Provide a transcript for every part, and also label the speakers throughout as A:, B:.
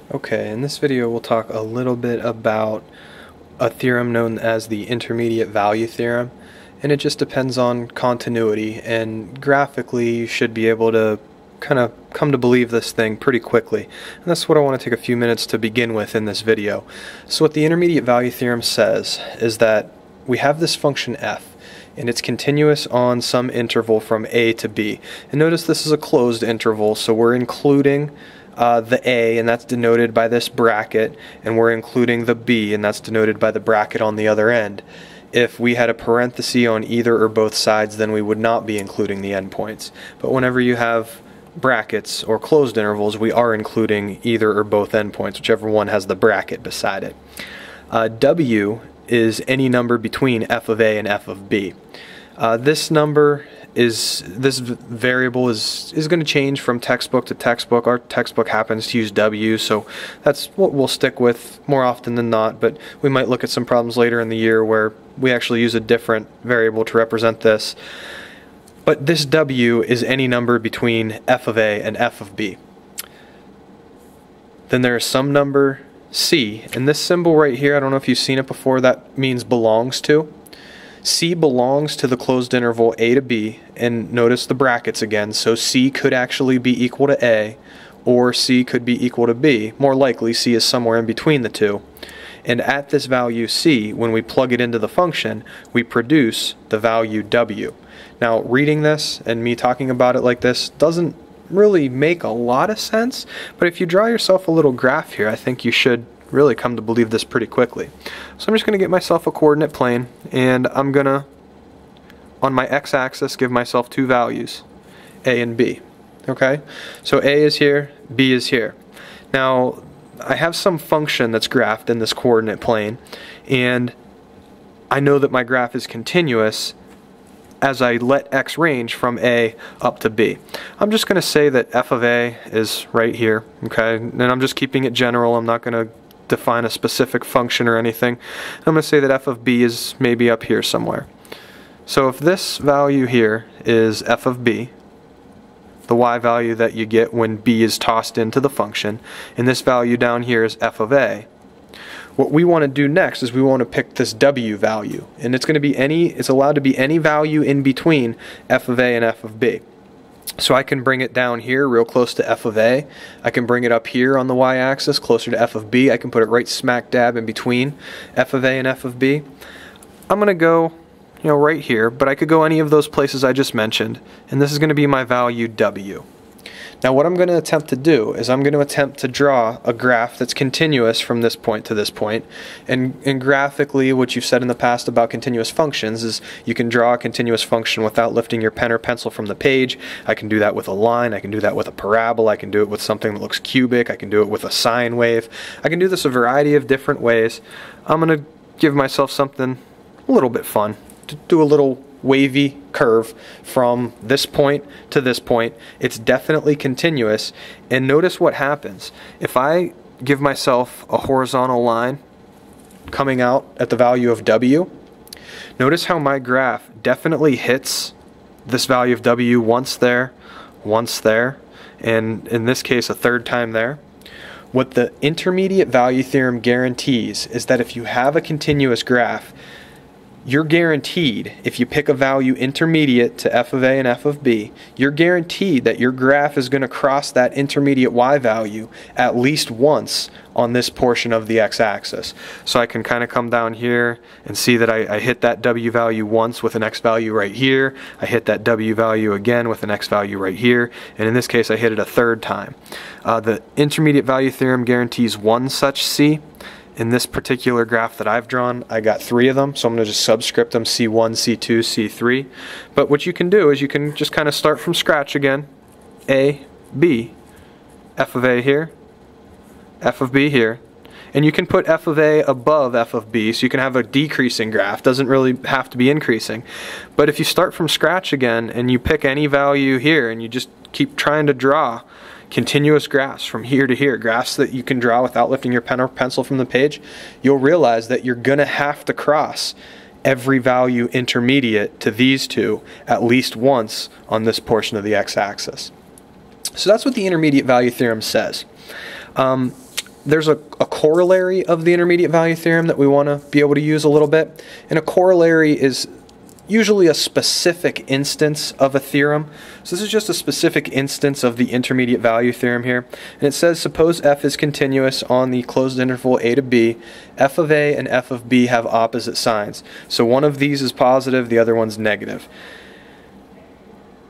A: Okay, in this video we'll talk a little bit about a theorem known as the intermediate value theorem, and it just depends on continuity, and graphically you should be able to kind of come to believe this thing pretty quickly. And that's what I want to take a few minutes to begin with in this video. So what the intermediate value theorem says is that we have this function f, and it's continuous on some interval from a to b. And notice this is a closed interval, so we're including the a, and that's denoted by this bracket, and we're including the b, and that's denoted by the bracket on the other end. If we had a parenthesis on either or both sides, then we would not be including the endpoints. But whenever you have brackets or closed intervals, we are including either or both endpoints, whichever one has the bracket beside it. W is any number between f of a and f of b. This variable is going to change from textbook to textbook. Our textbook happens to use W, so that's what we'll stick with more often than not, but we might look at some problems later in the year where we actually use a different variable to represent this. But this W is any number between f of a and f of b. Then there is some number C, and this symbol right here, I don't know if you've seen it before, that means belongs to. C belongs to the closed interval a to b, and notice the brackets again, so C could actually be equal to a, or C could be equal to b. More likely C is somewhere in between the two. And at this value C, when we plug it into the function, we produce the value W. Now, reading this and me talking about it like this doesn't really make a lot of sense, but if you draw yourself a little graph here, I think you should really come to believe this pretty quickly. So I'm just going to get myself a coordinate plane, and I'm going to, on my x-axis, give myself two values, a and b. Okay? So a is here, b is here. Now, I have some function that's graphed in this coordinate plane, and I know that my graph is continuous as I let x range from a up to b. I'm just going to say that f of a is right here, okay? And I'm just keeping it general. I'm not going to define a specific function or anything. I'm going to say that f of b is maybe up here somewhere. So if this value here is f of b, the y value that you get when b is tossed into the function, and this value down here is f of a, what we want to do next is we want to pick this w value, and it's going to be it's allowed to be any value in between f of a and f of b. So I can bring it down here real close to f of a. I can bring it up here on the y-axis closer to f of b. I can put it right smack dab in between f of a and f of b. I'm going to go, right here, but I could go any of those places I just mentioned, and this is going to be my value w. Now what I'm going to attempt to do is I'm going to attempt to draw a graph that's continuous from this point to this point, and graphically what you've said in the past about continuous functions is you can draw a continuous function without lifting your pen or pencil from the page. I can do that with a line, I can do that with a parabola, I can do it with something that looks cubic, I can do it with a sine wave. I can do this a variety of different ways. I'm going to give myself something a little bit fun, to do a little wavy curve from this point to this point. It's definitely continuous, and notice what happens. If I give myself a horizontal line coming out at the value of w, notice how my graph definitely hits this value of w once there, and in this case a third time there. What the intermediate value theorem guarantees is that if you have a continuous graph, you're guaranteed, if you pick a value intermediate to f of a and f of b, you're guaranteed that your graph is going to cross that intermediate y value at least once on this portion of the x-axis. So I can kind of come down here and see that I hit that w value once with an x value right here. I hit that w value again with an x value right here. And in this case, I hit it a third time. The intermediate value theorem guarantees one such c. In this particular graph that I've drawn, I got three of them, so I'm going to just subscript them C1, C2, C3. But what you can do is you can just kind of start from scratch again. A, B, f of a here, f of b here. And you can put f of a above f of b, so you can have a decreasing graph. Doesn't really have to be increasing. But if you start from scratch again and you pick any value here and you just keep trying to draw continuous graphs from here to here, graphs that you can draw without lifting your pen or pencil from the page, you'll realize that you're going to have to cross every value intermediate to these two at least once on this portion of the x-axis. So that's what the intermediate value theorem says. there's a corollary of the intermediate value theorem that we want to be able to use a little bit. And a corollary is usually a specific instance of a theorem. So this is just a specific instance of the intermediate value theorem here. And it says, suppose f is continuous on the closed interval a to b, f of a and f of b have opposite signs. So one of these is positive, the other one's negative.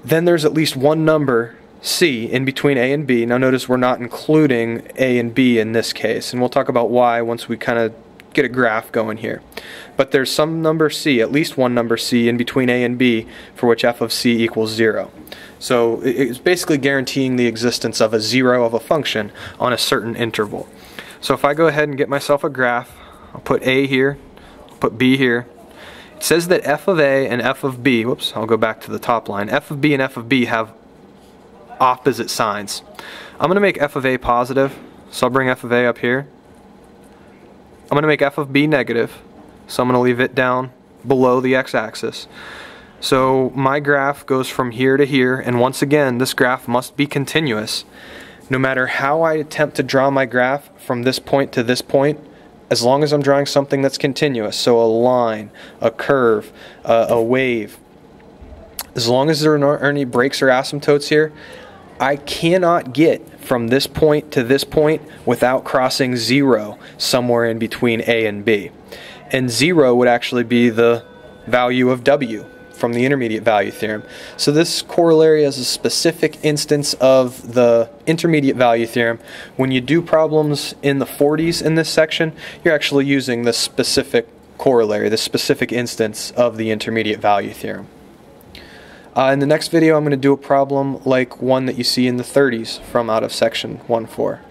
A: Then there's at least one number, c, in between a and b. Now notice we're not including a and b in this case, and we'll talk about why once we kind of get a graph going here. But there's some number c, at least one number c, in between a and b for which f of c equals 0. So it's basically guaranteeing the existence of a 0 of a function on a certain interval. So if I go ahead and get myself a graph, I'll put a here, I'll put b here. It says that f of a and f of b, whoops, I'll go back to the top line, f of b and f of b have opposite signs. I'm going to make f of a positive, so I'll bring f of a up here. I'm going to make f of b negative, so I'm going to leave it down below the x-axis. So my graph goes from here to here, and once again, this graph must be continuous. No matter how I attempt to draw my graph from this point to this point, as long as I'm drawing something that's continuous, so a line, a curve, a wave, as long as there are any breaks or asymptotes here, I cannot get from this point to this point without crossing 0 somewhere in between a and b. And 0 would actually be the value of w from the intermediate value theorem. So this corollary is a specific instance of the intermediate value theorem. When you do problems in the 40s in this section, you're actually using the specific corollary, the specific instance of the intermediate value theorem. In the next video, I'm going to do a problem like one that you see in the 30s from out of section 1.4.